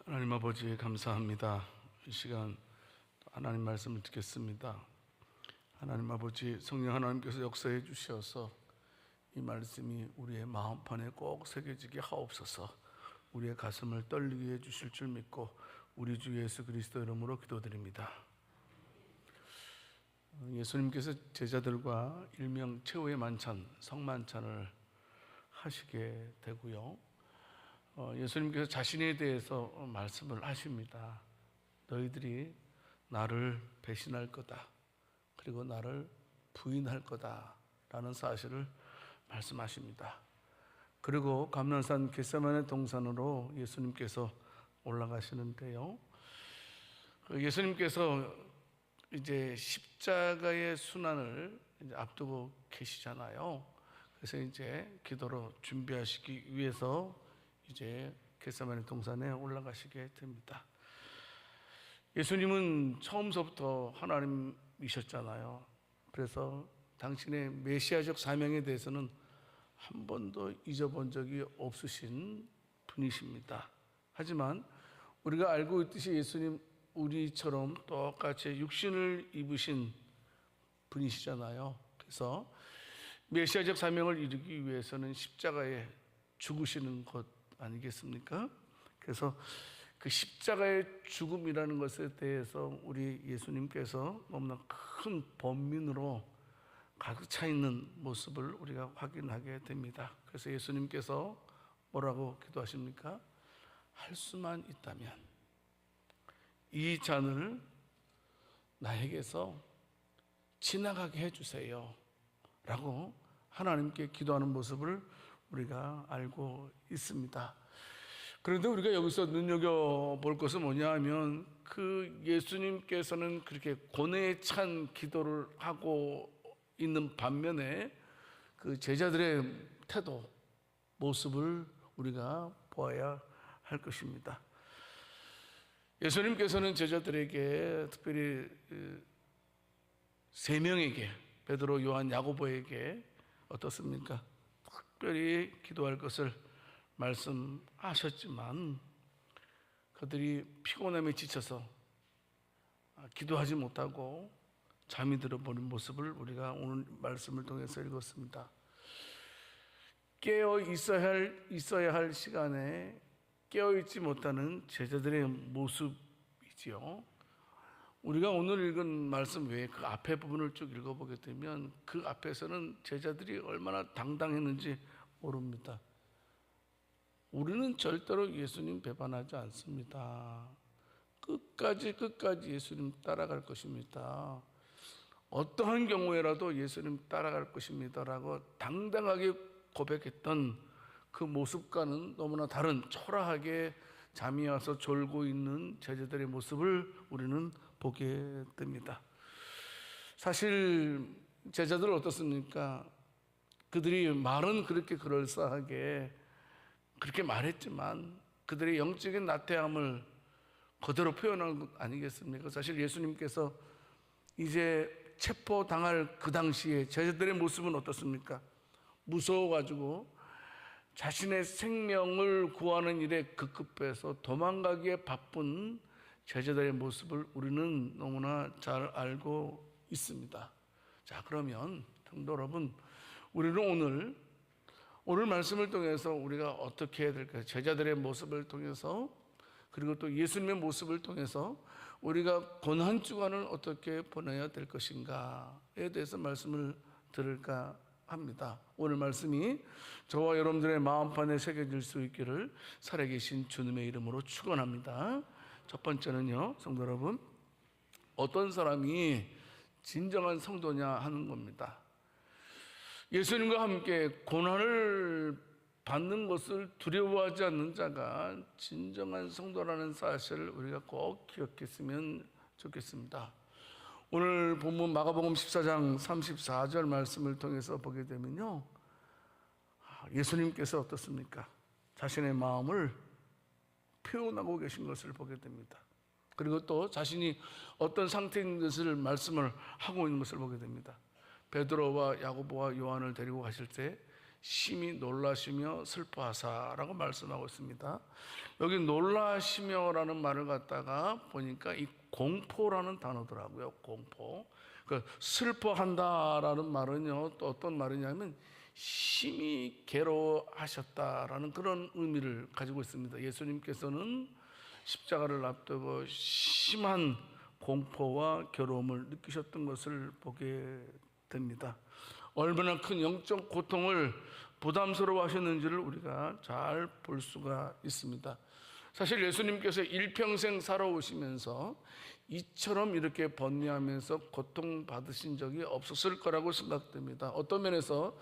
하나님 아버지 감사합니다. 이 시간 하나님 말씀을 듣겠습니다. 하나님 아버지, 성령 하나님께서 역사해 주셔서 이 말씀이 우리의 마음판에 꼭 새겨지게 하옵소서. 우리의 가슴을 떨리게 해 주실 줄 믿고 우리 주 예수 그리스도 이름으로 기도드립니다. 예수님께서 제자들과 일명 최후의 만찬, 성만찬을 하시게 되고요, 예수님께서 자신에 대해서 말씀을 하십니다. 너희들이 나를 배신할 거다, 그리고 나를 부인할 거다 라는 사실을 말씀하십니다. 그리고 감람산 겟세마네 동산으로 예수님께서 올라가시는데요, 예수님께서 이제 십자가의 순환을 이제 앞두고 계시잖아요. 그래서 이제 기도로 준비하시기 위해서 이제 겟세마네 동산에 올라가시게 됩니다. 예수님은 처음서부터 하나님이셨잖아요. 그래서 당신의 메시아적 사명에 대해서는 한 번도 잊어본 적이 없으신 분이십니다. 하지만 우리가 알고 있듯이 예수님 우리처럼 똑같이 육신을 입으신 분이시잖아요. 그래서 메시아적 사명을 이루기 위해서는 십자가에 죽으시는 것 아니겠습니까? 그래서 그 십자가의 죽음이라는 것에 대해서 우리 예수님께서 너무나 큰 번민으로 가득 차 있는 모습을 우리가 확인하게 됩니다. 그래서 예수님께서 뭐라고 기도하십니까? 할 수만 있다면 이 잔을 나에게서 지나가게 해주세요 라고 하나님께 기도하는 모습을 우리가 알고 있습니다. 그런데 우리가 여기서 눈여겨볼 것은 뭐냐 하면, 그 예수님께서는 그렇게 고뇌에 찬 기도를 하고 있는 반면에 그 제자들의 태도, 모습을 우리가 보아야 할 것입니다. 예수님께서는 제자들에게, 특별히 세 명에게, 베드로, 요한, 야고보에게 어떻습니까? 특별히 기도할 것을 말씀하셨지만 그들이 피곤함에 지쳐서 기도하지 못하고 잠이 들어버린 모습을 우리가 오늘 말씀을 통해서 읽었습니다. 깨어 있어야 할 시간에 깨어있지 못하는 제자들의 모습이지요. 우리가 오늘 읽은 말씀 외에 그 앞에 부분을 쭉 읽어보게 되면 그 앞에서는 제자들이 얼마나 당당했는지 모릅니다. 우리는 절대로 예수님 배반하지 않습니다. 끝까지 예수님 따라갈 것입니다. 어떠한 경우에라도 예수님 따라갈 것입니다 라고 당당하게 고백했던 그 모습과는 너무나 다른, 초라하게 잠이 와서 졸고 있는 제자들의 모습을 우리는 보게 됩니다. 사실 제자들 어떻습니까? 그들이 말은 그렇게 그럴싸하게 그렇게 말했지만 그들의 영적인 나태함을 그대로 표현한 것 아니겠습니까? 사실 예수님께서 이제 체포당할 그 당시에 제자들의 모습은 어떻습니까? 무서워가지고 자신의 생명을 구하는 일에 급급해서 도망가기에 바쁜 제자들의 모습을 우리는 너무나 잘 알고 있습니다. 자, 그러면 성도 여러분, 우리는 오늘 말씀을 통해서 우리가 어떻게 해야 될까요? 제자들의 모습을 통해서, 그리고 또 예수님의 모습을 통해서 우리가 고난 주간을 어떻게 보내야 될 것인가에 대해서 말씀을 들을까 합니다. 오늘 말씀이 저와 여러분들의 마음판에 새겨질 수 있기를 살아계신 주님의 이름으로 축원합니다. 첫 번째는요, 성도 여러분, 어떤 사람이 진정한 성도냐 하는 겁니다. 예수님과 함께 고난을 받는 것을 두려워하지 않는 자가 진정한 성도라는 사실을 우리가 꼭 기억했으면 좋겠습니다. 오늘 본문 마가복음 14장 34절 말씀을 통해서 보게 되면요, 예수님께서 어떻습니까? 자신의 마음을 표현하고 계신 것을 보게 됩니다. 그리고 또 자신이 어떤 상태인 것을 말씀을 하고 있는 것을 보게 됩니다. 베드로와 야고보와 요한을 데리고 가실 때 심히 놀라시며 슬퍼하사라고 말씀하고 있습니다. 여기 놀라시며라는 말을 갖다가 보니까 이 공포라는 단어더라고요. 공포. 그 슬퍼한다라는 말은요, 또 어떤 말이냐면 심히 괴로워하셨다라는 그런 의미를 가지고 있습니다. 예수님께서는 십자가를 앞두고 심한 공포와 괴로움을 느끼셨던 것을 보게 됩니다. 얼마나 큰 영적 고통을 부담스러워 하셨는지를 우리가 잘 볼 수가 있습니다. 사실 예수님께서 일평생 살아오시면서 이처럼 이렇게 번뇌하면서 고통받으신 적이 없었을 거라고 생각됩니다. 어떤 면에서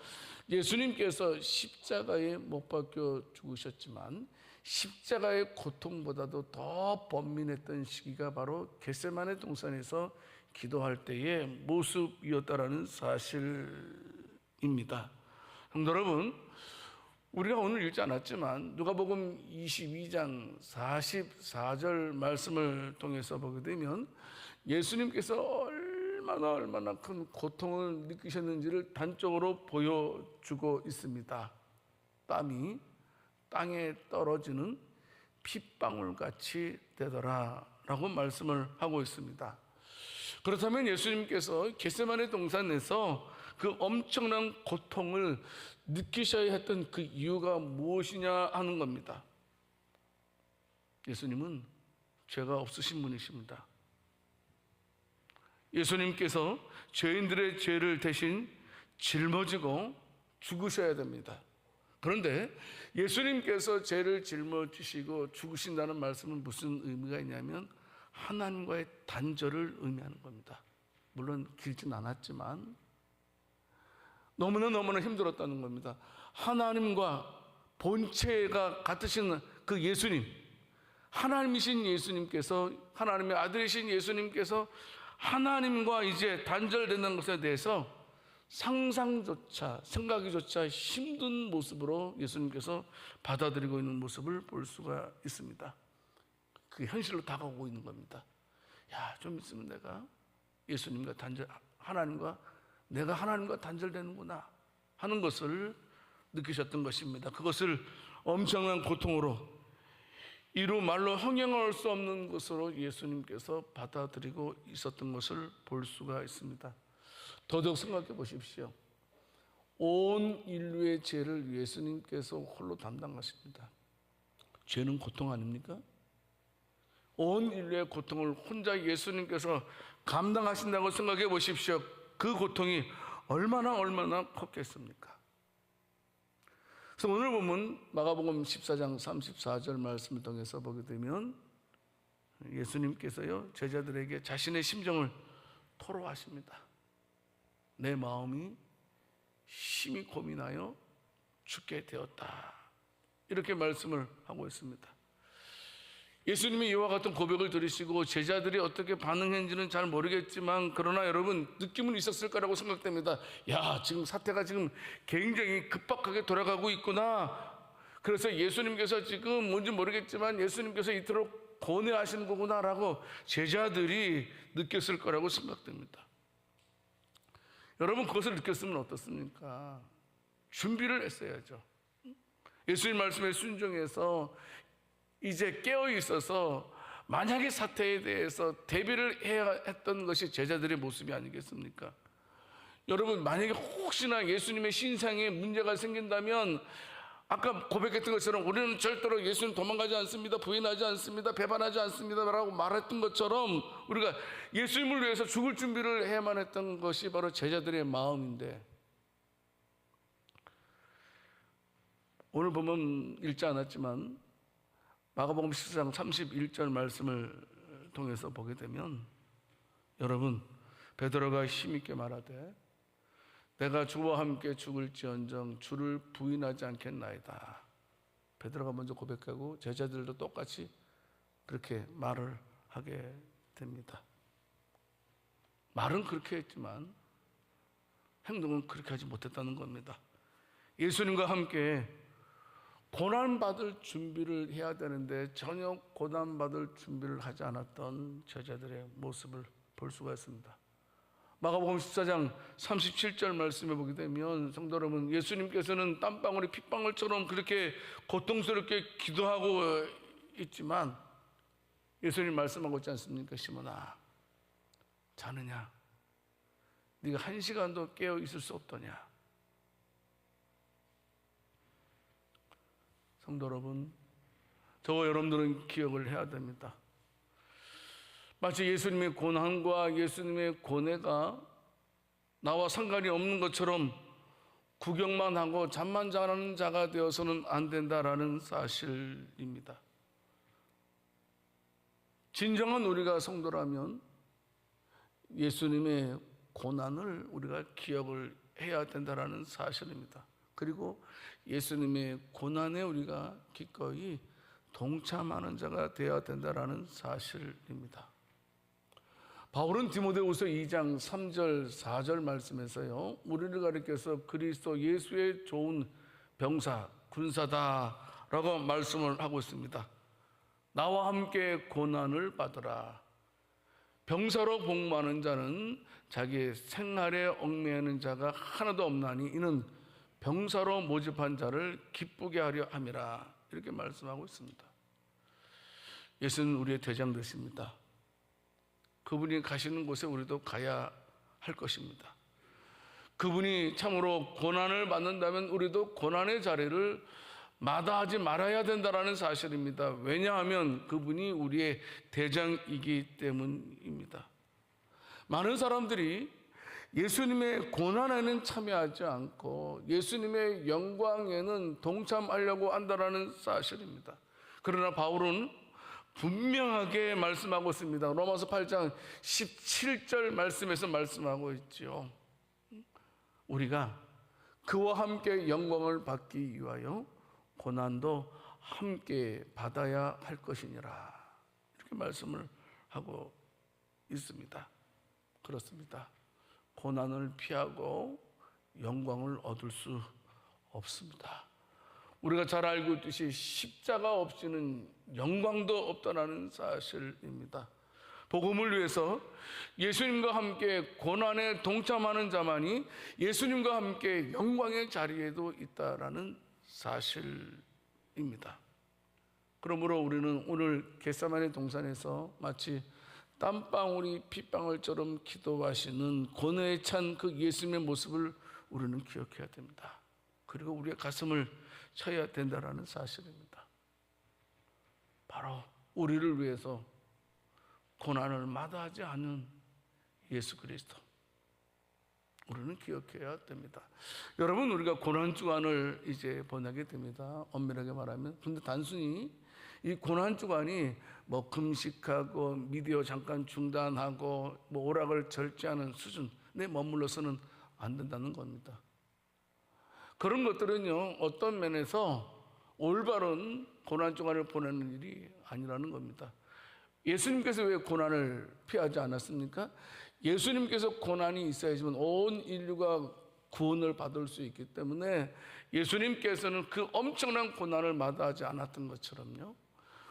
예수님께서 십자가에 못 박혀 죽으셨지만 십자가의 고통보다도 더 번민했던 시기가 바로 겟세마네 동산에서 기도할 때의 모습이었다라는 사실입니다. 성도 여러분, 우리가 오늘 읽지 않았지만 누가복음 22장 44절 말씀을 통해서 보게 되면 예수님께서 얼마나 큰 고통을 느끼셨는지를 단적으로 보여주고 있습니다. 땀이 땅에 떨어지는 핏방울같이 되더라 라고 말씀을 하고 있습니다. 그렇다면 예수님께서 겟세마네 동산에서 그 엄청난 고통을 느끼셔야 했던 그 이유가 무엇이냐 하는 겁니다. 예수님은 죄가 없으신 분이십니다. 예수님께서 죄인들의 죄를 대신 짊어지고 죽으셔야 됩니다. 그런데 예수님께서 죄를 짊어지시고 죽으신다는 말씀은 무슨 의미가 있냐면 하나님과의 단절을 의미하는 겁니다. 물론 길진 않았지만 너무나 힘들었다는 겁니다. 하나님과 본체가 같으신 그 예수님, 하나님이신 예수님께서, 하나님의 아들이신 예수님께서 하나님과 이제 단절된다는 것에 대해서 상상조차, 생각이조차 힘든 모습으로 예수님께서 받아들이고 있는 모습을 볼 수가 있습니다. 그 현실로 다가오고 있는 겁니다. 야, 좀 있으면 내가 예수님과 내가 하나님과 단절되는구나 하는 것을 느끼셨던 것입니다. 그것을 엄청난 고통으로 이루 말로 형용할 수 없는 것으로 예수님께서 받아들이고 있었던 것을 볼 수가 있습니다. 더더욱 생각해 보십시오. 온 인류의 죄를 예수님께서 홀로 담당하십니다. 죄는 고통 아닙니까? 온 인류의 고통을 혼자 예수님께서 감당하신다고 생각해 보십시오. 그 고통이 얼마나 컸겠습니까? 그래서 오늘 보면 마가복음 14장 34절 말씀을 통해서 보게 되면 예수님께서요 제자들에게 자신의 심정을 토로하십니다. 내 마음이 심히 고민하여 죽게 되었다, 이렇게 말씀을 하고 있습니다. 예수님이 이와 같은 고백을 들으시고 제자들이 어떻게 반응했는지는 잘 모르겠지만 그러나 여러분 느낌은 있었을 거라고 생각됩니다. 야, 지금 사태가 지금 굉장히 급박하게 돌아가고 있구나. 그래서 예수님께서 지금 뭔지 모르겠지만 예수님께서 이토록 고뇌하시는 거구나라고 제자들이 느꼈을 거라고 생각됩니다. 여러분 그것을 느꼈으면 어떻습니까? 준비를 했어야죠. 예수님 말씀에 순종해서 이제 깨어 있어서 만약의 사태에 대해서 대비를 해야 했던 것이 제자들의 모습이 아니겠습니까? 여러분 만약에 혹시나 예수님의 신상에 문제가 생긴다면 아까 고백했던 것처럼 우리는 절대로 예수님 도망가지 않습니다, 부인하지 않습니다, 배반하지 않습니다 라고 말했던 것처럼 우리가 예수님을 위해서 죽을 준비를 해야만 했던 것이 바로 제자들의 마음인데, 오늘 보면 읽지 않았지만 마가복음 14장 31절 말씀을 통해서 보게 되면 여러분 베드로가 힘있게 말하되 내가 주와 함께 죽을지언정 주를 부인하지 않겠나이다. 베드로가 먼저 고백하고 제자들도 똑같이 그렇게 말을 하게 됩니다. 말은 그렇게 했지만 행동은 그렇게 하지 못했다는 겁니다. 예수님과 함께 고난받을 준비를 해야 되는데 전혀 고난받을 준비를 하지 않았던 제자들의 모습을 볼 수가 있습니다. 마가복음 14장 37절 말씀해 보게 되면 성도 여러분, 예수님께서는 땀방울이 핏방울처럼 그렇게 고통스럽게 기도하고 있지만 예수님 말씀하고 있지 않습니까? 시몬아, 자느냐? 네가 1시간도 깨어 있을 수 없더냐? 성도 여러분, 저와 여러분들은 기억을 해야 됩니다. 마치 예수님의 고난과 예수님의 고뇌가 나와 상관이 없는 것처럼 구경만 하고 잠만 자는 자가 되어서는 안 된다라는 사실입니다. 진정한 우리가 성도라면 예수님의 고난을 우리가 기억을 해야 된다라는 사실입니다. 그리고 예수님의 고난에 우리가 기꺼이 동참하는 자가 되어야 된다라는 사실입니다. 바울은 디모데후서 2장 3절 4절 말씀에서요, 우리를 가리켜서 그리스도 예수의 좋은 병사 군사다라고 말씀을 하고 있습니다. 나와 함께 고난을 받으라. 병사로 복무하는 자는 자기의 생활에 얽매이는 자가 하나도 없나니 이는 병사로 모집한 자를 기쁘게 하려 함이라. 이렇게 말씀하고 있습니다. 예수는 우리의 대장 되십니다. 그분이 가시는 곳에 우리도 가야 할 것입니다. 그분이 참으로 고난을 받는다면 우리도 고난의 자리를 마다하지 말아야 된다는 사실입니다. 왜냐하면 그분이 우리의 대장이기 때문입니다. 많은 사람들이 예수님의 고난에는 참여하지 않고 예수님의 영광에는 동참하려고 한다는 사실입니다. 그러나 바울은 분명하게 말씀하고 있습니다. 로마서 8장 17절 말씀에서 말씀하고 있죠. 우리가 그와 함께 영광을 받기 위하여 고난도 함께 받아야 할 것이니라. 이렇게 말씀을 하고 있습니다. 그렇습니다. 고난을 피하고 영광을 얻을 수 없습니다. 우리가 잘 알고 있듯이 십자가 없이는 영광도 없다는 사실입니다. 복음을 위해서 예수님과 함께 고난에 동참하는 자만이 예수님과 함께 영광의 자리에도 있다라는 사실입니다. 그러므로 우리는 오늘 겟세마네 동산에서 마치 땀방울이 핏방울처럼 기도하시는 고뇌에 찬 그 예수님의 모습을 우리는 기억해야 됩니다. 그리고 우리의 가슴을 쳐야 된다라는 사실입니다. 바로 우리를 위해서 고난을 마다하지 않는 예수 그리스도, 우리는 기억해야 됩니다. 여러분, 우리가 고난 주간을 이제 보내게 됩니다. 엄밀하게 말하면. 그런데 단순히 이 고난 주간이 뭐 금식하고 미디어 잠깐 중단하고 뭐 오락을 절제하는 수준에 머물러서는 안 된다는 겁니다. 그런 것들은요, 어떤 면에서 올바른 고난 주간을 보내는 일이 아니라는 겁니다. 예수님께서 왜 고난을 피하지 않았습니까? 예수님께서 고난이 있어야지만 온 인류가 구원을 받을 수 있기 때문에 예수님께서는 그 엄청난 고난을 마다하지 않았던 것처럼요,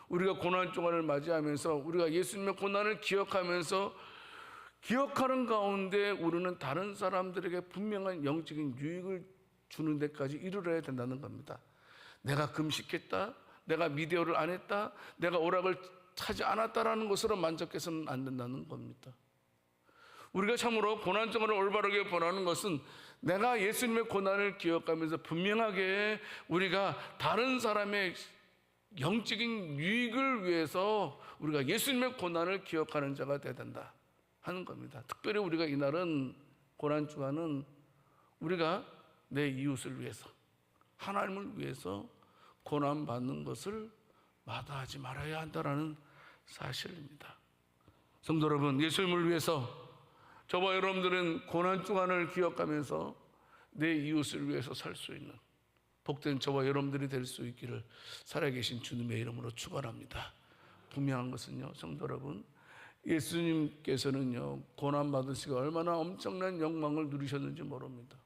우리가 고난 주간을 맞이하면서 우리가 예수님의 고난을 기억하면서 기억하는 가운데 우리는 다른 사람들에게 분명한 영적인 유익을 주는 데까지 이르러야 된다는 겁니다. 내가 금식했다, 내가 미디어를 안 했다, 내가 오락을 하지 않았다라는 것으로 만족해서는 안 된다는 겁니다. 우리가 참으로 고난 주간을 올바르게 보내는 것은 내가 예수님의 고난을 기억하면서 분명하게 우리가 다른 사람의 영적인 유익을 위해서 우리가 예수님의 고난을 기억하는 자가 되어야 된다 하는 겁니다. 특별히 우리가 이날은 고난 주간은 우리가 내 이웃을 위해서, 하나님을 위해서 고난받는 것을 마다하지 말아야 한다는 사실입니다. 성도 여러분, 예수님을 위해서 저와 여러분들은 고난 주간을 기억하면서 내 이웃을 위해서 살 수 있는 복된 저와 여러분들이 될 수 있기를 살아계신 주님의 이름으로 축원합니다. 분명한 것은요, 성도 여러분, 예수님께서는요 고난 받으시고 얼마나 엄청난 영광을 누리셨는지 모릅니다.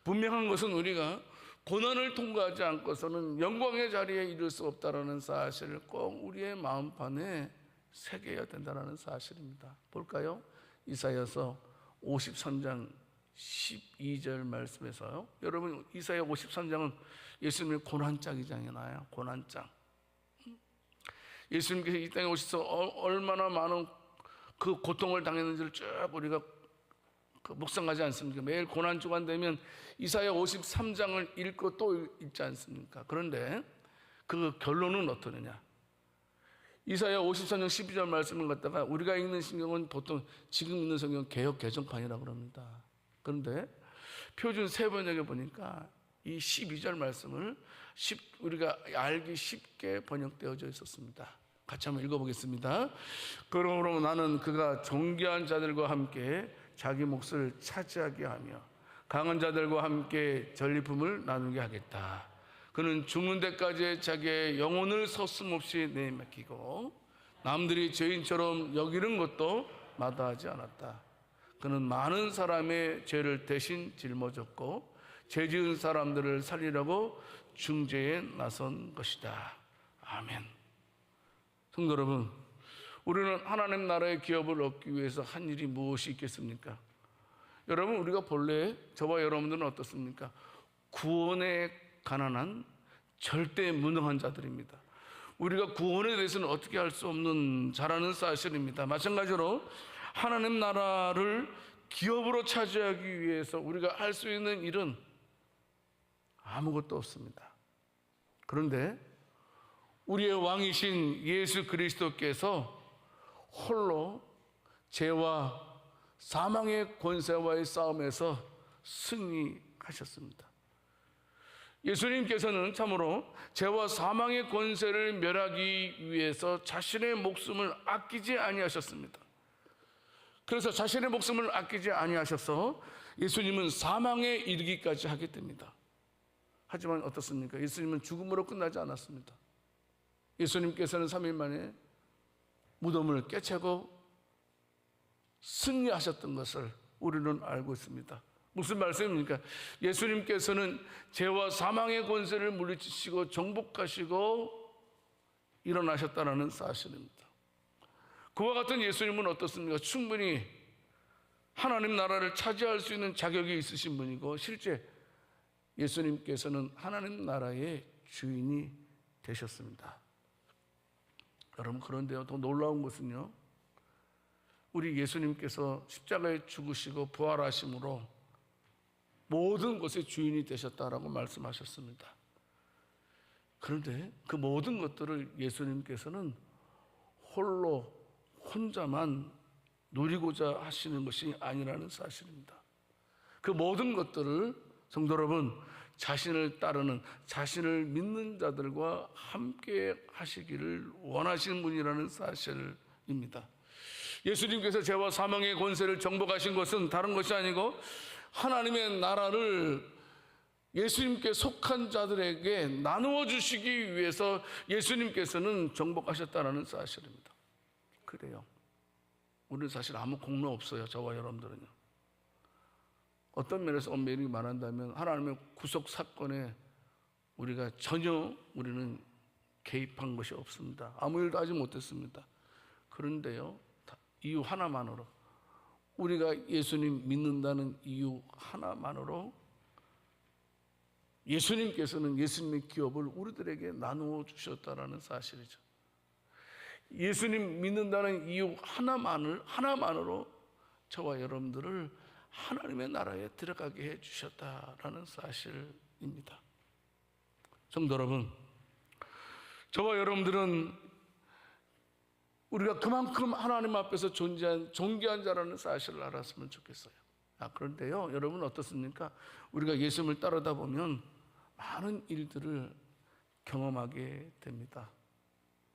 분명한 것은 우리가 고난을 통과하지 않고서는 영광의 자리에 이를 수 없다는 사실을 꼭 우리의 마음판에 새겨야 된다는 사실입니다. 볼까요? 이사야서 53장 12절 말씀에서요. 여러분, 이사야 53장은 예수님의 고난장이잖아요. 고난장. 예수님께서 이 땅에 오셔서 얼마나 많은 그 고통을 당했는지를 쭉 우리가 묵상하지 않습니까? 매일 고난 주간 되면 이사야 53장을 읽고 또 읽지 않습니까? 그런데 그 결론은 어떠느냐? 이사야 53장 12절 말씀을 갖다가 우리가 읽는 성경은 보통 지금 있는 성경 개역 개정판이라고 그럽니다. 그런데 표준 세번역에 보니까 이 12절 말씀을 우리가 알기 쉽게 번역되어져 있었습니다. 같이 한번 읽어보겠습니다. 그러므로 나는 그가 존귀한 자들과 함께 자기 몫을 차지하게 하며 강한 자들과 함께 전리품을 나누게 하겠다. 그는 죽는 데까지 자기의 영혼을 서슴없이 내게 맡기고 남들이 죄인처럼 여기는 것도 마다하지 않았다. 그는 많은 사람의 죄를 대신 짊어졌고 죄 지은 사람들을 살리려고 중재에 나선 것이다. 아멘. 성도 여러분, 우리는 하나님 나라의 기업을 얻기 위해서 한 일이 무엇이 있겠습니까? 여러분, 우리가 본래 저와 여러분들은 어떻습니까? 구원에 가난한 절대 무능한 자들입니다. 우리가 구원에 대해서는 어떻게 할 수 없는 자라는 사실입니다. 마찬가지로 하나님 나라를 기업으로 차지하기 위해서 우리가 할 수 있는 일은 아무것도 없습니다. 그런데 우리의 왕이신 예수 그리스도께서 홀로 죄와 사망의 권세와의 싸움에서 승리하셨습니다. 예수님께서는 참으로 죄와 사망의 권세를 멸하기 위해서 자신의 목숨을 아끼지 아니하셨습니다. 그래서 자신의 목숨을 아끼지 아니하셔서 예수님은 사망에 이르기까지 하게 됩니다. 하지만 어떻습니까? 예수님은 죽음으로 끝나지 않았습니다. 예수님께서는 3일 만에 무덤을 깨차고 승리하셨던 것을 우리는 알고 있습니다. 무슨 말씀입니까? 예수님께서는 죄와 사망의 권세를 물리치시고 정복하시고 일어나셨다는 사실입니다. 그와 같은 예수님은 어떻습니까? 충분히 하나님 나라를 차지할 수 있는 자격이 있으신 분이고 실제 예수님께서는 하나님 나라의 주인이 되셨습니다. 여러분, 그런데요, 더 놀라운 것은요, 우리 예수님께서 십자가에 죽으시고 부활하심으로 모든 것의 주인이 되셨다라고 말씀하셨습니다. 그런데 그 모든 것들을 예수님께서는 홀로 혼자만 누리고자 하시는 것이 아니라는 사실입니다. 그 모든 것들을 성도 여러분, 자신을 따르는, 자신을 믿는 자들과 함께 하시기를 원하시는 분이라는 사실입니다. 예수님께서 죄와 사망의 권세를 정복하신 것은 다른 것이 아니고 하나님의 나라를 예수님께 속한 자들에게 나누어 주시기 위해서 예수님께서는 정복하셨다는 사실입니다. 그래요. 우리는 사실 아무 공로 없어요. 저와 여러분들은요. 어떤 면에서 엄밀히 말한다면 하나님의 구속 사건에 우리가 전혀 우리는 개입한 것이 없습니다. 아무 일도 하지 못했습니다. 그런데요, 이유 하나만으로, 우리가 예수님 믿는다는 이유 하나만으로 예수님께서는 예수님의 기업을 우리들에게 나누어 주셨다는 사실이죠. 예수님 믿는다는 이유 하나만으로 저와 여러분들을 하나님의 나라에 들어가게 해 주셨다라는 사실입니다. 성도 여러분, 저와 여러분들은 우리가 그만큼 하나님 앞에서 존귀한 자라는 사실을 알았으면 좋겠어요. 그런데요, 여러분 어떻습니까? 우리가 예수님을 따르다 보면 많은 일들을 경험하게 됩니다.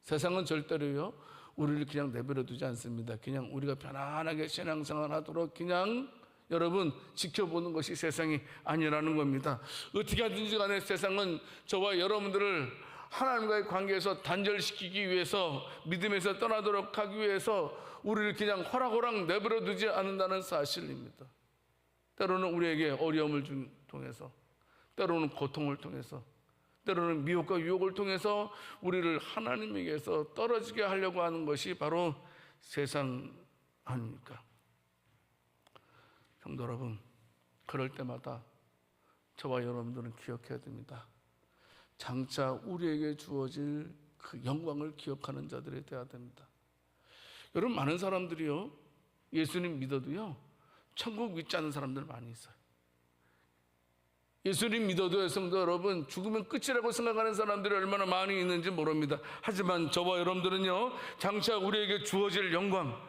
세상은 절대로요, 우리를 그냥 내버려 두지 않습니다. 그냥 우리가 편안하게 신앙생활 하도록 그냥 여러분 지켜보는 것이 세상이 아니라는 겁니다. 어떻게 하든지 간에 세상은 저와 여러분들을 하나님과의 관계에서 단절시키기 위해서, 믿음에서 떠나도록 하기 위해서 우리를 그냥 호락호락 내버려 두지 않는다는 사실입니다. 때로는 우리에게 어려움을 통해서, 때로는 고통을 통해서, 때로는 미혹과 유혹을 통해서 우리를 하나님에게서 떨어지게 하려고 하는 것이 바로 세상 아닙니까? 성도 여러분, 그럴 때마다 저와 여러분들은 기억해야 됩니다. 장차 우리에게 주어질 그 영광을 기억하는 자들이 되어야 됩니다. 여러분, 많은 사람들이요, 예수님 믿어도요, 천국 믿지 않는 사람들 많이 있어요. 예수님 믿어도 성도 여러분, 죽으면 끝이라고 생각하는 사람들이 얼마나 많이 있는지 모릅니다. 하지만 저와 여러분들은요, 장차 우리에게 주어질 영광,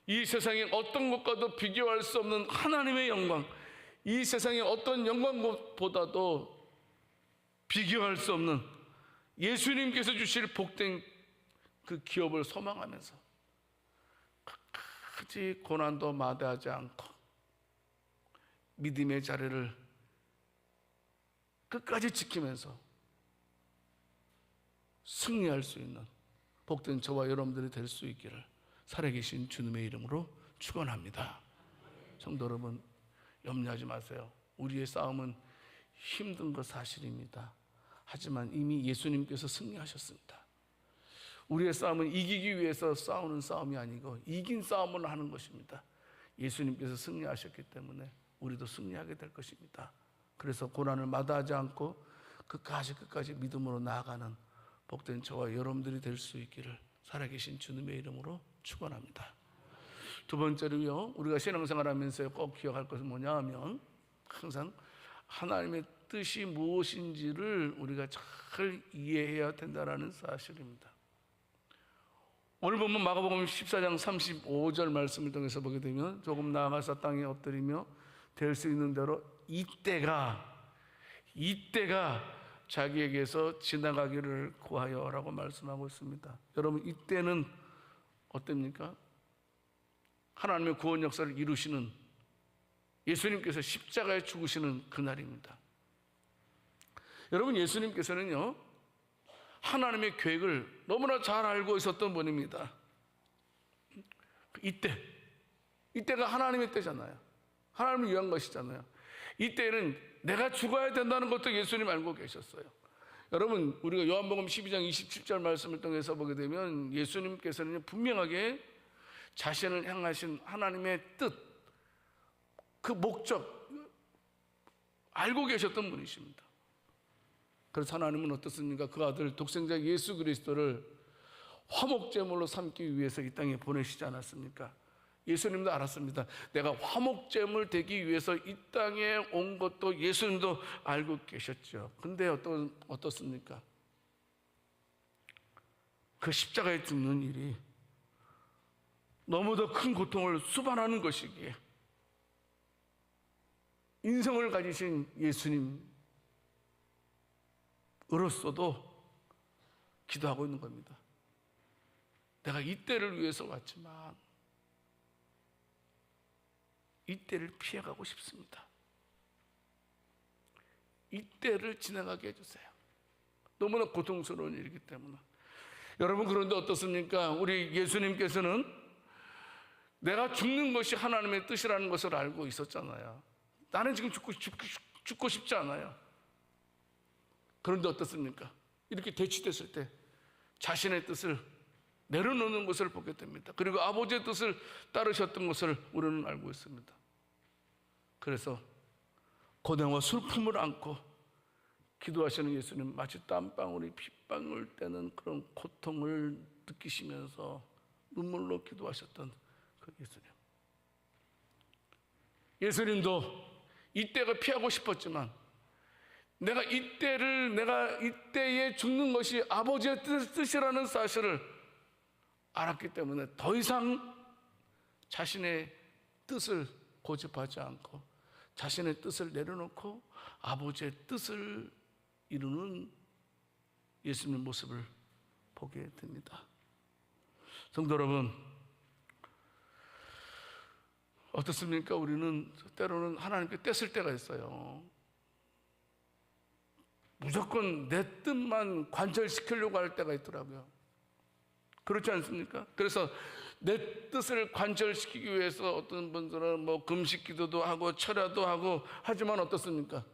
이 세상의 어떤 것과도 비교할 수 없는 하나님의 영광, 이 세상의 어떤 영광보다도 비교할 수 없는 예수님께서 주실 복된 그 기업을 소망하면서 끝까지 고난도 마다하지 않고 믿음의 자리를 끝까지 지키면서 승리할 수 있는 복된 저와 여러분들이 될 수 있기를 살아계신 주님의 이름으로 축원합니다. 성도 여러분, 염려하지 마세요. 우리의 싸움은 힘든 것 사실입니다. 하지만 이미 예수님께서 승리하셨습니다. 우리의 싸움은 이기기 위해서 싸우는 싸움이 아니고 이긴 싸움을 하는 것입니다. 예수님께서 승리하셨기 때문에 우리도 승리하게 될 것입니다. 그래서 고난을 마다하지 않고 끝까지 믿음으로 나아가는 복된 저와 여러분들이 될 수 있기를 살아계신 주님의 이름으로 축원합니다. 두 번째로요, 우리가 신앙생활하면서 꼭 기억할 것은 뭐냐 하면 항상 하나님의 뜻이 무엇인지를 우리가 잘 이해해야 된다는 사실입니다. 오늘 보면 마가복음 14장 35절 말씀을 통해서 보게 되면 조금 나아가서 땅에 엎드리며 될 수 있는 대로 이때가 자기에게서 지나가기를 구하여라고 말씀하고 있습니다. 여러분, 이때는 어땠습니까? 하나님의 구원 역사를 이루시는 예수님께서 십자가에 죽으시는 그날입니다. 여러분, 예수님께서는요, 하나님의 계획을 너무나 잘 알고 있었던 분입니다. 이때가 하나님의 때잖아요. 하나님을 위한 것이잖아요. 이때는 내가 죽어야 된다는 것도 예수님 알고 계셨어요. 여러분, 우리가 요한복음 12장 27절 말씀을 통해서 보게 되면 예수님께서는 분명하게 자신을 향하신 하나님의 뜻, 그 목적 알고 계셨던 분이십니다. 그래서 하나님은 어떻습니까? 그 아들 독생자 예수 그리스도를 화목제물로 삼기 위해서 이 땅에 보내시지 않았습니까? 예수님도 알았습니다. 내가 화목제물 되기 위해서 이 땅에 온 것도 예수님도 알고 계셨죠. 근데 어떻습니까? 그 십자가에 죽는 일이 너무도 큰 고통을 수반하는 것이기에 인성을 가지신 예수님으로서도 기도하고 있는 겁니다. 내가 이때를 위해서 왔지만 이때를 피해가고 싶습니다. 이때를 지나가게 해주세요. 너무나 고통스러운 일이기 때문에. 여러분, 그런데 어떻습니까? 우리 예수님께서는 내가 죽는 것이 하나님의 뜻이라는 것을 알고 있었잖아요. 나는 지금 죽고 싶지 않아요. 그런데 어떻습니까? 이렇게 대치됐을 때 자신의 뜻을 내려놓는 것을 보게 됩니다. 그리고 아버지의 뜻을 따르셨던 것을 우리는 알고 있습니다. 그래서 고뇌와 슬픔을 안고 기도하시는 예수님, 마치 땀방울이 핏방울 떼는 그런 고통을 느끼시면서 눈물로 기도하셨던 그 예수님도 이때가 피하고 싶었지만 내가 이때에 죽는 것이 아버지의 뜻이라는 사실을 알았기 때문에 더 이상 자신의 뜻을 고집하지 않고 자신의 뜻을 내려놓고 아버지의 뜻을 이루는 예수님의 모습을 보게 됩니다. 성도 여러분, 어떻습니까? 우리는 때로는 하나님께 떼쓸 때가 있어요. 무조건 내 뜻만 관철시키려고 할 때가 있더라고요. 그렇지 않습니까? 그래서 내 뜻을 관철시키기 위해서 어떤 분들은 금식 기도도 하고 철야도 하고 하지만 어떻습니까?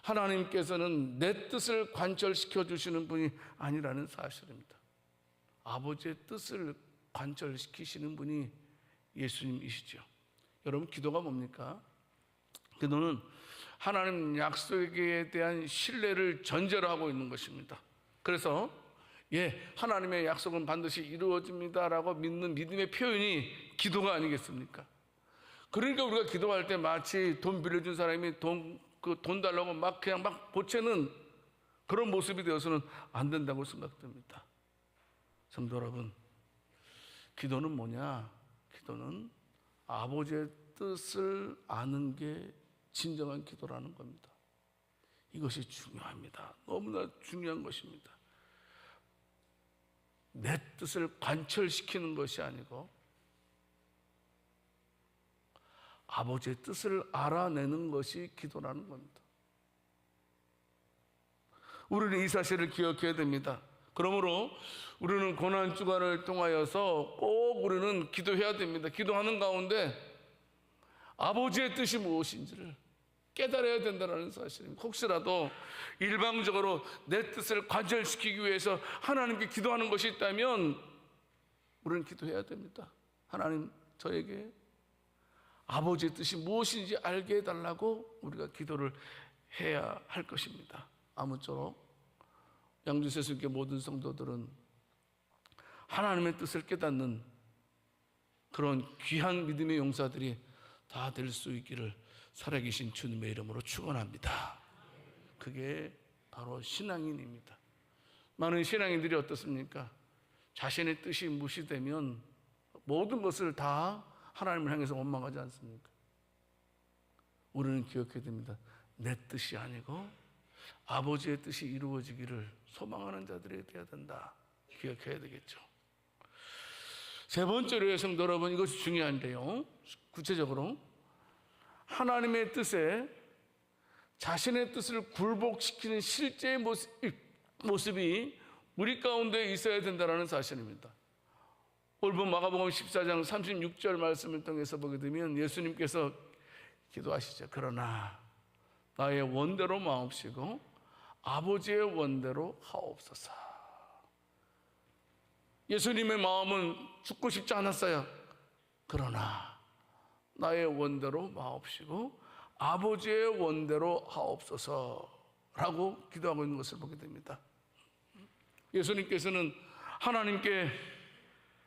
하나님께서는 내 뜻을 관철시켜 주시는 분이 아니라는 사실입니다. 아버지의 뜻을 관철시키시는 분이 예수님이시죠. 여러분, 기도가 뭡니까? 기도는 하나님 약속에 대한 신뢰를 전제로 하고 있는 것입니다. 그래서 하나님의 약속은 반드시 이루어집니다라고 믿는 믿음의 표현이 기도가 아니겠습니까? 그러니까 우리가 기도할 때 마치 돈 빌려준 사람이 돈 달라고 그냥 보채는 그런 모습이 되어서는 안 된다고 생각됩니다. 성도 여러분, 기도는 뭐냐? 기도는 아버지의 뜻을 아는 게 진정한 기도라는 겁니다. 이것이 중요합니다. 너무나 중요한 것입니다. 내 뜻을 관철시키는 것이 아니고 아버지의 뜻을 알아내는 것이 기도라는 겁니다. 우리는 이 사실을 기억해야 됩니다. 그러므로 우리는 고난주간을 통하여서 꼭 우리는 기도해야 됩니다. 기도하는 가운데 아버지의 뜻이 무엇인지를 깨달아야 된다는 사실입니다. 혹시라도 일방적으로 내 뜻을 관철시키기 위해서 하나님께 기도하는 것이 있다면 우리는 기도해야 됩니다. 하나님, 저에게 아버지의 뜻이 무엇인지 알게 해달라고 우리가 기도를 해야 할 것입니다. 아무쪼록 양주세술교 모든 성도들은 하나님의 뜻을 깨닫는 그런 귀한 믿음의 용사들이 다 될 수 있기를 살아계신 주님의 이름으로 축원합니다. 그게 바로 신앙인입니다. 많은 신앙인들이 어떻습니까? 자신의 뜻이 무시되면 모든 것을 다 하나님을 향해서 원망하지 않습니까? 우리는 기억해야 됩니다. 내 뜻이 아니고 아버지의 뜻이 이루어지기를 소망하는 자들이 되어야 된다. 기억해야 되겠죠. 세 번째로 성도 여러분, 이것이 중요한데요. 구체적으로 하나님의 뜻에 자신의 뜻을 굴복시키는 실제의 모습이 우리 가운데 있어야 된다는 사실입니다. 오늘 본 마가복음 14장 36절 말씀을 통해서 보게 되면 예수님께서 기도하시죠. 그러나 나의 원대로 마옵시고 아버지의 원대로 하옵소서. 예수님의 마음은 죽고 싶지 않았어요. 그러나 나의 원대로 마옵시고 아버지의 원대로 하옵소서라고 기도하고 있는 것을 보게 됩니다. 예수님께서는 하나님께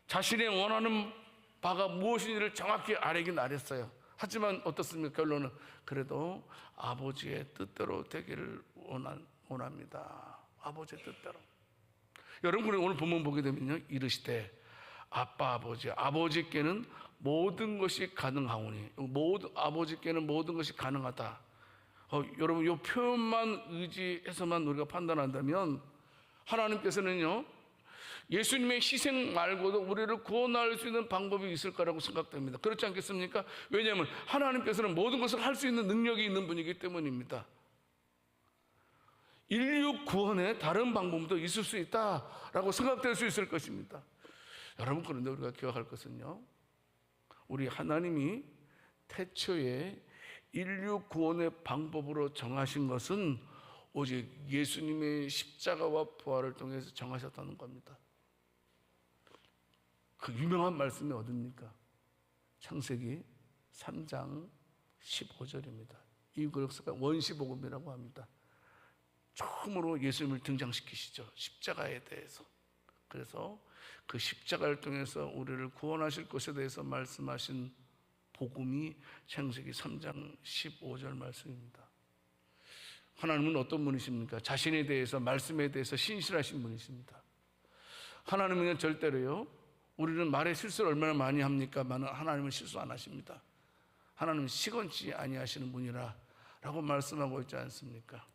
자신의 원하는 바가 무엇인지를 정확히 알긴 알았어요. 하지만 어떻습니까? 결론은 그래도 아버지의 뜻대로 되기를 원합니다. 아버지의 뜻대로. 여러분, 오늘 본문 보게 되면요, 이르시되 아빠 아버지, 아버지께는 모든 것이 가능하오니, 아버지께는 모든 것이 가능하다. 여러분, 이 표현만 의지해서만 우리가 판단한다면 하나님께서는요, 예수님의 희생 말고도 우리를 구원할 수 있는 방법이 있을 거라고 생각됩니다. 그렇지 않겠습니까? 왜냐하면 하나님께서는 모든 것을 할 수 있는 능력이 있는 분이기 때문입니다. 인류 구원에 다른 방법도 있을 수 있다라고 생각될 수 있을 것입니다. 여러분, 그런데 우리가 기억할 것은요, 우리 하나님이 태초에 인류 구원의 방법으로 정하신 것은 오직 예수님의 십자가와 부활을 통해서 정하셨다는 겁니다. 그 유명한 말씀이 어딥니까? 창세기 3장 15절입니다. 이걸 원시복음이라고 합니다. 처음으로 예수님을 등장시키시죠. 십자가에 대해서. 그래서 그 십자가를 통해서 우리를 구원하실 것에 대해서 말씀하신 복음이 창세기 3장 15절 말씀입니다. 하나님은 어떤 분이십니까? 자신에 대해서, 말씀에 대해서 신실하신 분이십니다. 하나님은 절대로요, 우리는 말에 실수를 얼마나 많이 합니까? 하나님은 실수 안 하십니다. 하나님은 시건치 아니하시는 분이라 라고 말씀하고 있지 않습니까?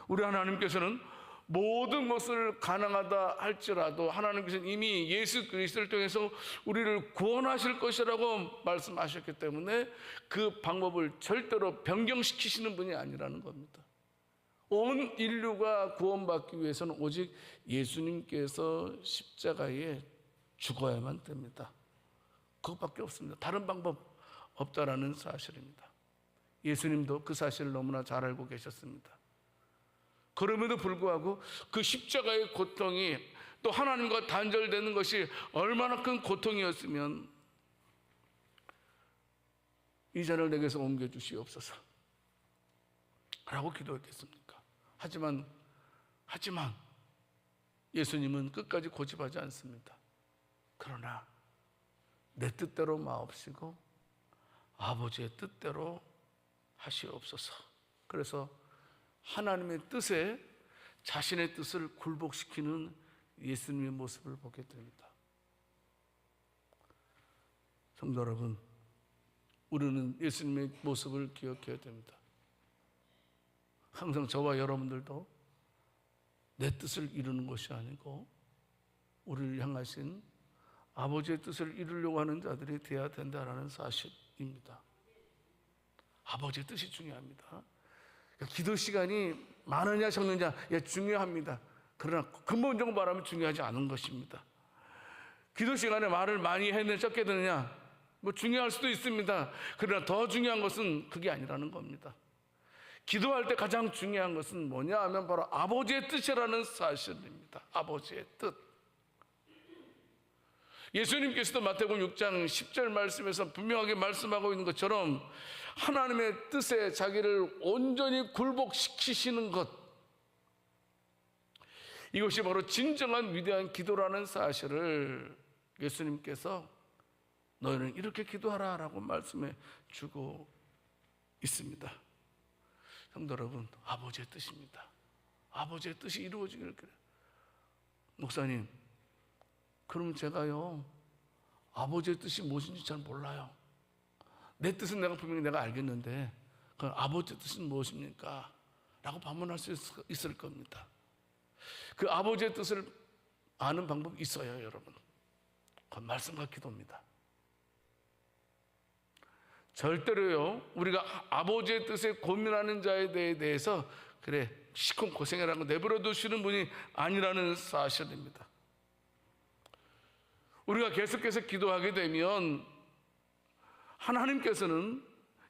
우리 하나님께서는 모든 것을 가능하다 할지라도 하나님께서는 이미 예수 그리스도를 통해서 우리를 구원하실 것이라고 말씀하셨기 때문에 그 방법을 절대로 변경시키시는 분이 아니라는 겁니다. 온 인류가 구원받기 위해서는 오직 예수님께서 십자가에 죽어야만 됩니다. 그것밖에 없습니다. 다른 방법 없다라는 사실입니다. 예수님도 그 사실을 너무나 잘 알고 계셨습니다. 그럼에도 불구하고 그 십자가의 고통이 또 하나님과 단절되는 것이 얼마나 큰 고통이었으면 이 잔을 내게서 옮겨주시옵소서. 라고 기도했겠습니까? 하지만 예수님은 끝까지 고집하지 않습니다. 그러나 내 뜻대로 마옵시고 아버지의 뜻대로 하시옵소서. 그래서 하나님의 뜻에 자신의 뜻을 굴복시키는 예수님의 모습을 보게 됩니다. 성도 여러분, 우리는 예수님의 모습을 기억해야 됩니다. 항상 저와 여러분들도 내 뜻을 이루는 것이 아니고 우리를 향하신 아버지의 뜻을 이루려고 하는 자들이 되어야 된다는 사실입니다. 아버지의 뜻이 중요합니다. 기도 시간이 많으냐 적느냐 중요합니다. 그러나 근본적으로 말하면 중요하지 않은 것입니다. 기도 시간에 말을 많이 했느냐 적게 듣느냐 중요할 수도 있습니다. 그러나 더 중요한 것은 그게 아니라는 겁니다. 기도할 때 가장 중요한 것은 뭐냐 하면 바로 아버지의 뜻이라는 사실입니다. 아버지의 뜻. 예수님께서도 마태복음 6장 10절 말씀에서 분명하게 말씀하고 있는 것처럼 하나님의 뜻에 자기를 온전히 굴복시키시는 것, 이것이 바로 진정한 위대한 기도라는 사실을 예수님께서 너희는 이렇게 기도하라 라고 말씀해 주고 있습니다. 성도 여러분, 아버지의 뜻입니다. 아버지의 뜻이 이루어지기를 그래요. 목사님, 그럼 제가요 아버지의 뜻이 무엇인지 잘 몰라요. 내 뜻은 분명히 내가 알겠는데 그 아버지의 뜻은 무엇입니까? 라고 반문할 수 있을 겁니다. 그 아버지의 뜻을 아는 방법이 있어요, 여러분. 그 말씀과 기도입니다. 절대로요 우리가 아버지의 뜻에 고민하는 자에 대해서 그래 시큰 고생해라고 내버려 두시는 분이 아니라는 사실입니다. 우리가 계속해서 기도하게 되면 하나님께서는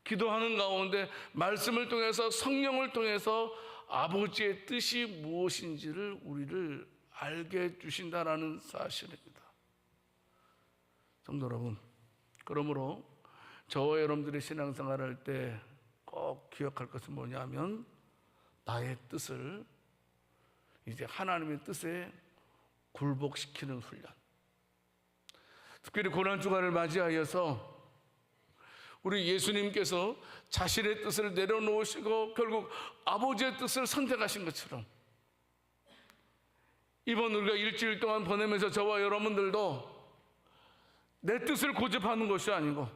기도하는 가운데 말씀을 통해서 성령을 통해서 아버지의 뜻이 무엇인지를 우리를 알게 해주신다는 사실입니다. 성도 여러분, 그러므로 저와 여러분들의 신앙생활을 할 때 꼭 기억할 것은 뭐냐면 나의 뜻을 이제 하나님의 뜻에 굴복시키는 훈련. 특별히 고난주간을 맞이하여서 우리 예수님께서 자신의 뜻을 내려놓으시고 결국 아버지의 뜻을 선택하신 것처럼 이번 우리가 일주일 동안 보내면서 저와 여러분들도 내 뜻을 고집하는 것이 아니고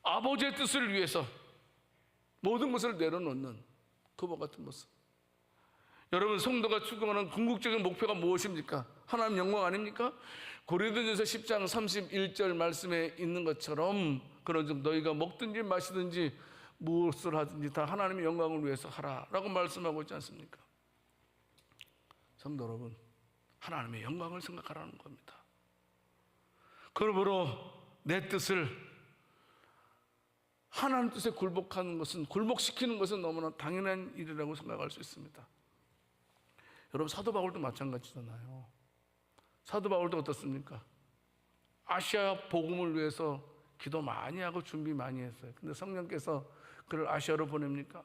아버지의 뜻을 위해서 모든 것을 내려놓는 그와 같은 모습. 여러분, 성도가 추구하는 궁극적인 목표가 무엇입니까? 하나님 영광 아닙니까? 고린도전서 10장 31절 말씀에 있는 것처럼 그런즉 너희가 먹든지 마시든지 무엇을 하든지 다 하나님의 영광을 위해서 하라라고 말씀하고 있지 않습니까? 성도 여러분, 하나님의 영광을 생각하라는 겁니다. 그러므로 내 뜻을 하나님 뜻에 굴복시키는 것은 너무나 당연한 일이라고 생각할 수 있습니다. 여러분, 사도 바울도 마찬가지잖아요. 사도 바울도 어떻습니까? 아시아 복음을 위해서 기도 많이 하고 준비 많이 했어요. 근데 성령께서 그를 아시아로 보냅니까?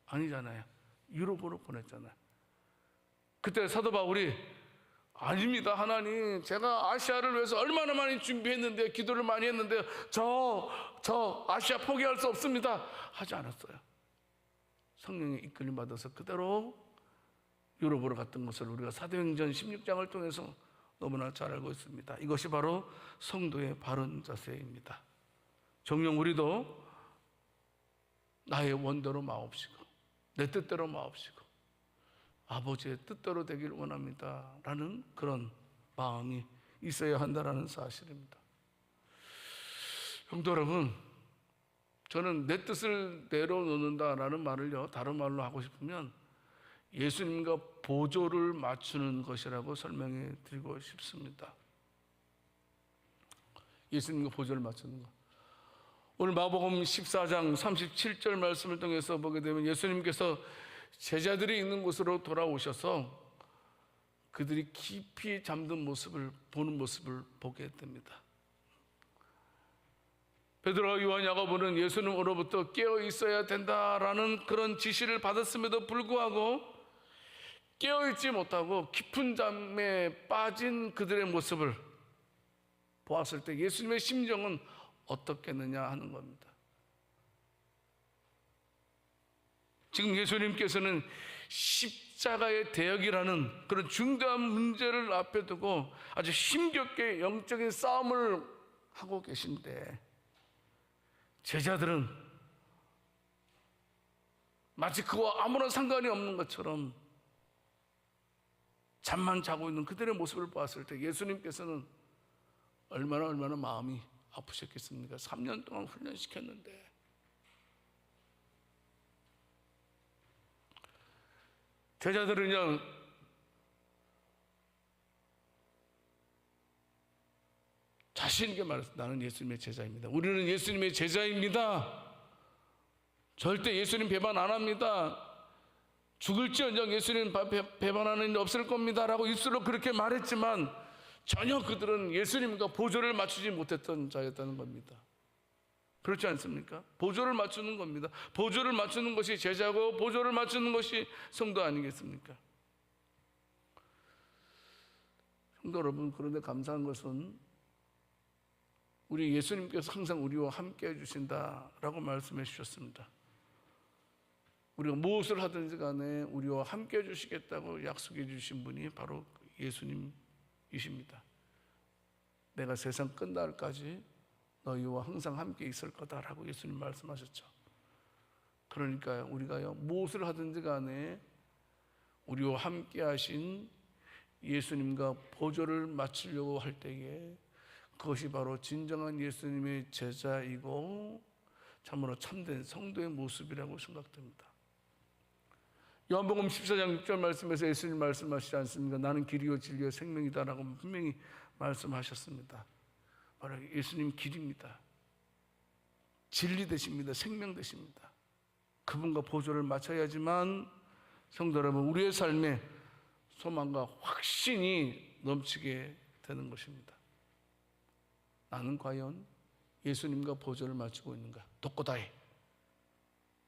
아니잖아요. 유럽으로 보냈잖아요. 그때 사도 바울이 아닙니다, 하나님, 제가 아시아를 위해서 얼마나 많이 준비했는데, 기도를 많이 했는데 저 아시아 포기할 수 없습니다 하지 않았어요. 성령의 이끌림 받아서 그대로 유럽으로 갔던 것을 우리가 사도행전 16장을 통해서 너무나 잘 알고 있습니다. 이것이 바로 성도의 바른 자세입니다. 정녕 우리도 나의 원대로 마옵시고 내 뜻대로 마옵시고 아버지의 뜻대로 되길 원합니다 라는 그런 마음이 있어야 한다는 사실입니다. 성도 여러분, 저는 내 뜻을 내려놓는다라는 말을요 다른 말로 하고 싶으면 예수님과 보조를 맞추는 것이라고 설명해 드리고 싶습니다. 예수님과 보조를 맞추는 것. 오늘 마복음 14장 37절 말씀을 통해서 보게 되면 예수님께서 제자들이 있는 곳으로 돌아오셔서 그들이 깊이 잠든 모습을 보게 됩니다. 베드로와 요한, 야고보는 예수님으로부터 깨어 있어야 된다라는 그런 지시를 받았음에도 불구하고 깨어있지 못하고 깊은 잠에 빠진 그들의 모습을 보았을 때 예수님의 심정은 어떻겠느냐 하는 겁니다. 지금 예수님께서는 십자가의 대역이라는 그런 중대한 문제를 앞에 두고 아주 힘겹게 영적인 싸움을 하고 계신데, 제자들은 마치 그와 아무런 상관이 없는 것처럼 잠만 자고 있는 그들의 모습을 보았을 때 예수님께서는 얼마나 마음이 아프셨겠습니까? 3년 동안 훈련시켰는데. 제자들은 그냥 자신 있게 말했어요. 나는 예수님의 제자입니다. 우리는 예수님의 제자입니다. 절대 예수님 배반 안 합니다. 죽을지언정 예수님 배반하는 일 없을 겁니다 라고 입술로 그렇게 말했지만 전혀 그들은 예수님과 보조를 맞추지 못했던 자였다는 겁니다. 그렇지 않습니까? 보조를 맞추는 겁니다. 보조를 맞추는 것이 제자고 보조를 맞추는 것이 성도 아니겠습니까? 성도 여러분, 그런데 감사한 것은 우리 예수님께서 항상 우리와 함께 해주신다라고 말씀해 주셨습니다. 우리가 무엇을 하든지 간에 우리와 함께 해주시겠다고 약속해 주신 분이 바로 예수님이십니다. 내가 세상 끝날까지 너희와 항상 함께 있을 거다라고 예수님 말씀하셨죠. 그러니까 우리가요, 무엇을 하든지 간에 우리와 함께 하신 예수님과 보조를 맞추려고 할 때에 그것이 바로 진정한 예수님의 제자이고 참으로 참된 성도의 모습이라고 생각됩니다. 요한복음 14장 6절 말씀에서 예수님 말씀하시지 않습니까? 나는 길이요 진리요 생명이다라고 분명히 말씀하셨습니다. 바로 예수님 길입니다. 진리 되십니다. 생명 되십니다. 그분과 보조를 맞춰야지만 성도 여러분, 우리의 삶에 소망과 확신이 넘치게 되는 것입니다. 나는 과연 예수님과 보조를 맞추고 있는가? 독고다이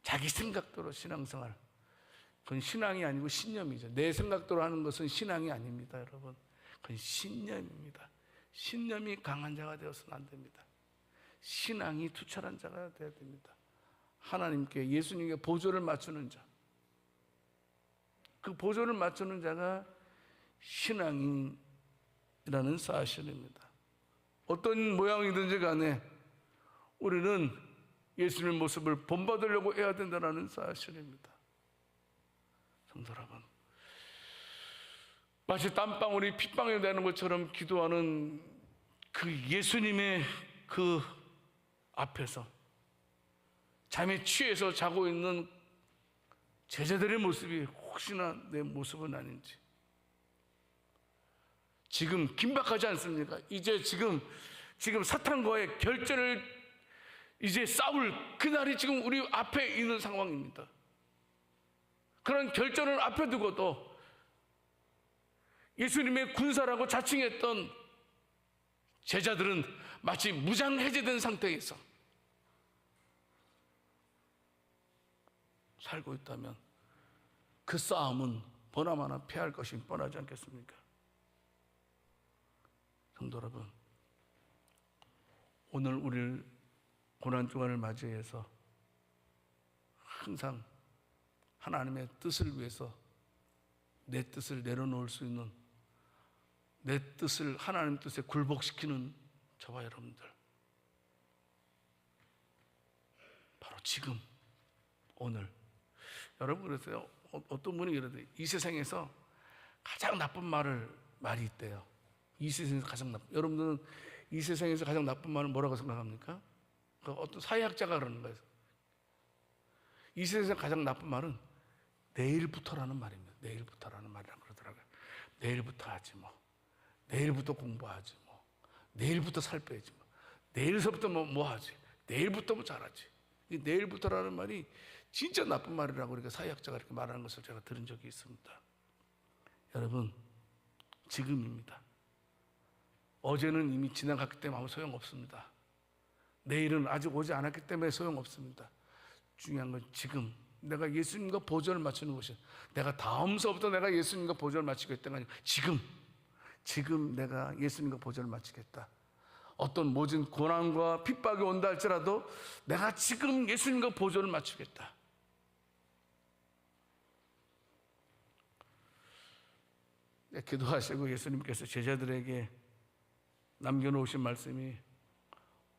자기 생각대로 신앙생활, 그건 신앙이 아니고 신념이죠. 내 생각대로 하는 것은 신앙이 아닙니다, 여러분. 그건 신념입니다. 신념이 강한 자가 되어서는 안 됩니다. 신앙이 투철한 자가 되어야 됩니다. 하나님께, 예수님께 보조를 맞추는 자, 그 보조를 맞추는 자가 신앙이라는 사실입니다. 어떤 모양이든지 간에 우리는 예수님의 모습을 본받으려고 해야 된다는 사실입니다. 성도 여러분, 마치 땀방울이 핏방울이 되는 것처럼 기도하는 그 예수님의 그 앞에서 잠에 취해서 자고 있는 제자들의 모습이 혹시나 내 모습은 아닌지, 지금 긴박하지 않습니까? 이제 지금 사탄과의 결전을 이제 싸울 그날이 지금 우리 앞에 있는 상황입니다. 그런 결전을 앞에 두고도 예수님의 군사라고 자칭했던 제자들은 마치 무장해제된 상태에서 살고 있다면 그 싸움은 보나마나 패할 것이 뻔하지 않겠습니까? 성도 여러분, 오늘 우리를 고난주간을 맞이해서 항상 하나님의 뜻을 위해서 내 뜻을 내려놓을 수 있는, 내 뜻을 하나님 뜻에 굴복시키는 저와 여러분들, 바로 지금 오늘 여러분, 그랬어요. 어떤 분이 그러대요. 이 세상에서 가장 나쁜 말이 있대요. 이 세상에서 가장 나쁜, 여러분들은 이 세상에서 가장 나쁜 말은 뭐라고 생각합니까? 어떤 사회학자가 그러는 거예요. 이 세상에서 가장 나쁜 말은 내일부터라는 말입니다. 내일부터라는 말이라고 그러더라고요. 내일부터 하지 뭐, 내일부터 공부하지 뭐, 내일부터 살 빼지 뭐, 내일서부터 뭐 하지, 내일부터 뭐 잘하지. 이 내일부터라는 말이 진짜 나쁜 말이라고 그러니까 사회학자가 이렇게 말하는 것을 제가 들은 적이 있습니다. 여러분, 지금입니다. 어제는 이미 지나갔기 때문에 아무 소용없습니다. 내일은 아직 오지 않았기 때문에 소용없습니다. 중요한 건 지금 내가 예수님과 보조를 맞추는 것이, 내가 다음 수업부터 내가 예수님과 보조를 맞추겠다가 아니라 지금 내가 예수님과 보조를 맞추겠다. 어떤 모진 고난과 핍박이 온다 할지라도 내가 지금 예수님과 보조를 맞추겠다. 기도하시고 예수님께서 제자들에게 남겨놓으신 말씀이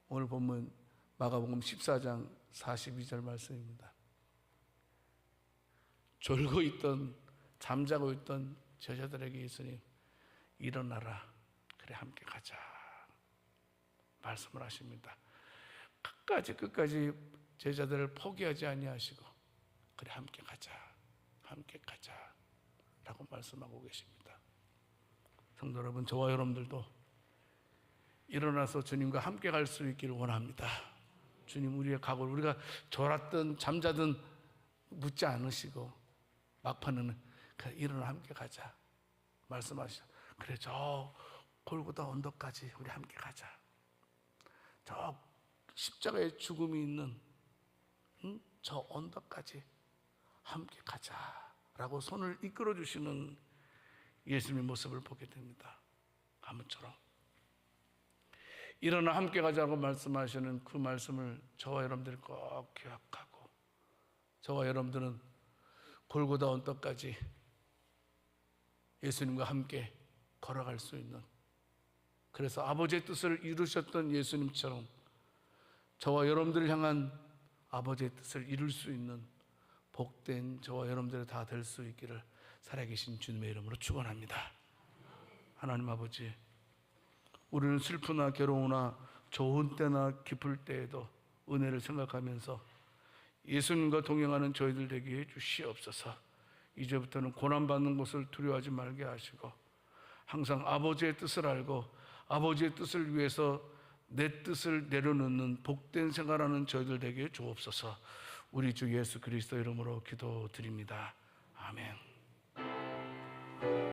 오늘 보면 마가복음 14장 42절 말씀입니다. 졸고 있던, 잠자고 있던 제자들에게 예수님, 일어나라, 그래 함께 가자 말씀을 하십니다. 끝까지 제자들을 포기하지 아니하시고 그래 함께 가자 라고 말씀하고 계십니다. 성도 여러분, 저와 여러분들도 일어나서 주님과 함께 갈 수 있기를 원합니다. 주님, 우리의 각오를, 우리가 졸았든 잠자든 묻지 않으시고 막판에는 그래 일어나 함께 가자 말씀하시죠. 그래 저 골고다 언덕까지 우리 함께 가자. 저 십자가의 죽음이 있는 저 언덕까지 함께 가자라고 손을 이끌어 주시는 예수님의 모습을 보게 됩니다. 가문처럼 일어나 함께 가자고 말씀하시는 그 말씀을 저와 여러분들이 꼭 기억하고, 저와 여러분들은 골고다 언덕까지 예수님과 함께 걸어갈 수 있는, 그래서 아버지의 뜻을 이루셨던 예수님처럼 저와 여러분들을 향한 아버지의 뜻을 이룰 수 있는 복된 저와 여러분들이 다 될 수 있기를 살아계신 주님의 이름으로 축원합니다. 하나님 아버지, 우리는 슬프나 괴로우나 좋은 때나 기쁠 때에도 은혜를 생각하면서 예수님과 동행하는 저희들 되게 해 주시옵소서. 이제부터는 고난받는 것을 두려워하지 말게 하시고 항상 아버지의 뜻을 알고 아버지의 뜻을 위해서 내 뜻을 내려놓는 복된 생활하는 저희들 되게 주옵소서. 우리 주 예수 그리스도 이름으로 기도드립니다. 아멘.